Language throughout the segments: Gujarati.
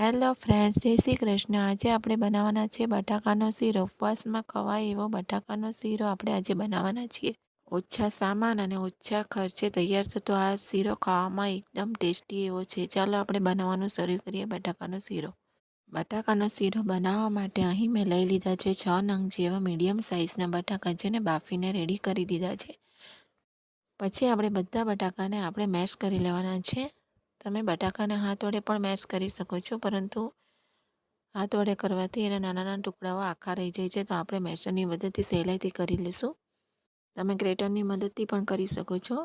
હેલો ફ્રેન્ડ્સ, જય શ્રી કૃષ્ણ। આજે આપણે બનાવવાના છે બટાકાનો શીરો। ઉપવાસમાં ખવાય એવો બટાકાનો શીરો આપણે આજે બનાવવાના છીએ। ઓછા સામાન અને ઓછા ખર્ચે તૈયાર થતો આ શીરો ખાવામાં એકદમ ટેસ્ટી એવો છે। ચાલો આપણે બનાવવાનું શરૂ કરીએ બટાકાનો શીરો। બટાકાનો શીરો બનાવવા માટે અહીં મેં લઈ લીધા છે 6 નંગ જેવા મીડિયમ સાઇઝના બટાકા, જેને બાફીને રેડી કરી દીધા છે। પછી આપણે બધા બટાકાને આપણે મેશ કરી લેવાના છે। તમે બટાકાને હાથ વડે પણ મેશ કરી શકો છો, પરંતુ હાથ વડે કરવાથી એના નાના નાના ટુકડાઓ આખા રહી જાય છે, તો આપણે મેશરની મદદથી સહેલાઈથી કરી લઈશું। તમે ગ્રેટરની મદદથી પણ કરી શકો છો।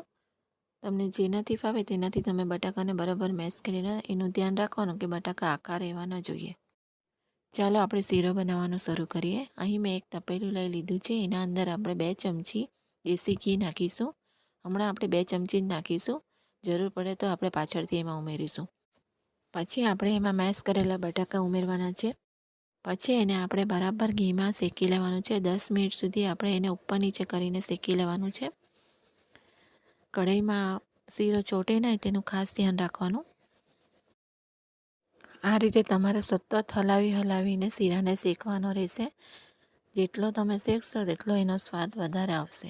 તમને જેનાથી ફાવે તેનાથી તમે બટાકાને બરાબર મેશ કરીને એનું ધ્યાન રાખવાનું કે બટાકા આખા રહેવા ન જોઈએ। ચાલો આપણે શીરો બનાવવાનું શરૂ કરીએ। અહીં મેં એક તપેલું લઈ લીધું છે। એના અંદર આપણે 2 ચમચી દેશી ઘી નાખીશું। હમણાં આપણે 2 ચમચી જ નાખીશું, જરૂર પડે તો આપણે પાછળથી એમાં ઉમેરીશું। પછી આપણે એમાં મેશ કરેલા બટાકા ઉમેરવાના છે। પછી એને આપણે બરાબર ઘીમાં શેકી લેવાનું છે। 10 મિનિટ સુધી આપણે એને ઉપર નીચે કરીને શેકી લેવાનું છે। કઢાઈમાં શીરો ચોટે નહીં તેનું ખાસ ધ્યાન રાખવાનું। આ રીતે તમારે સતત હલાવીને શીરાને શેકવાનો રહેશે। જેટલો તમે શેકશો તેટલો એનો સ્વાદ વધારે આવશે।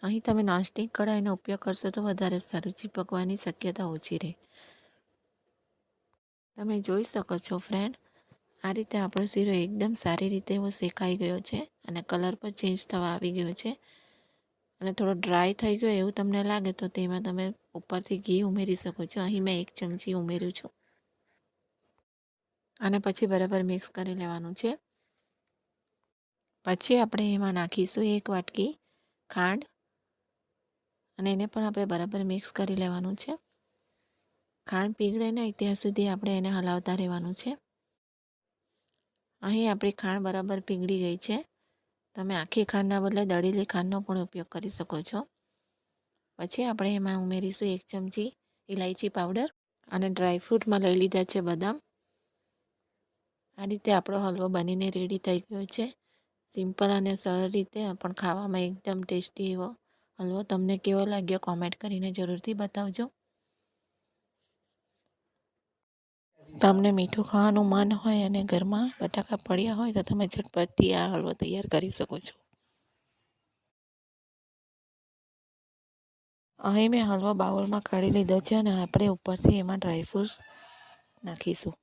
અહીં તમે નોનસ્ટિક કઢાઈનો ઉપયોગ કરશો તો વધારે સારું, ચીપકવાની શક્યતા ઓછી રહે। તમે જોઈ શકો છો ફ્રેન્ડ, આ રીતે આપણો શીરો એકદમ સારી રીતે એવો શેકાઈ ગયો છે અને કલર પણ ચેન્જ થવા આવી ગયો છે અને થોડો ડ્રાય થઈ ગયો એવું તમને લાગે તો તેમાં તમે ઉપરથી ઘી ઉમેરી શકો છો। અહીં મેં 1 ચમચી ઉમેર્યું છું અને પછી બરાબર મિક્સ કરી લેવાનું છે। પછી આપણે એમાં નાખીશું 1 વાટકી ખાંડ અને એને પણ આપણે બરાબર મિક્સ કરી લેવાનું છે। ખાંડ પીગળે નહીં ત્યાં સુધી આપણે એને હલાવતા રહેવાનું છે। અહીં આપણી ખાંડ બરાબર પીગળી ગઈ છે। તમે આખી ખાંડના બદલે દળેલી ખાંડનો પણ ઉપયોગ કરી શકો છો। પછી આપણે એમાં ઉમેરીશું 1 ચમચી ઇલાયચી પાવડર અને ડ્રાયફ્રૂટમાં લઈ લીધા છે બદામ। આ રીતે આપણો હલવો બનીને રેડી થઈ ગયો છે। સિમ્પલ અને સરળ રીતે પણ ખાવામાં એકદમ ટેસ્ટી એવો હલવો। તમને કેવો લાગ્યો કોમેન્ટ કરીને જરૂરથી બતાવજો। તમને મીઠું ખાવાનું મન હોય અને ઘરમાં બટાકા પડ્યા હોય તો તમે ઝટપટથી આ હલવો તૈયાર કરી શકો છો। અહીં મેં હલવો બાઉલમાં કાઢી લીધો છે અને આપણે ઉપરથી એમાં ડ્રાયફ્રૂટ્સ નાખીશું।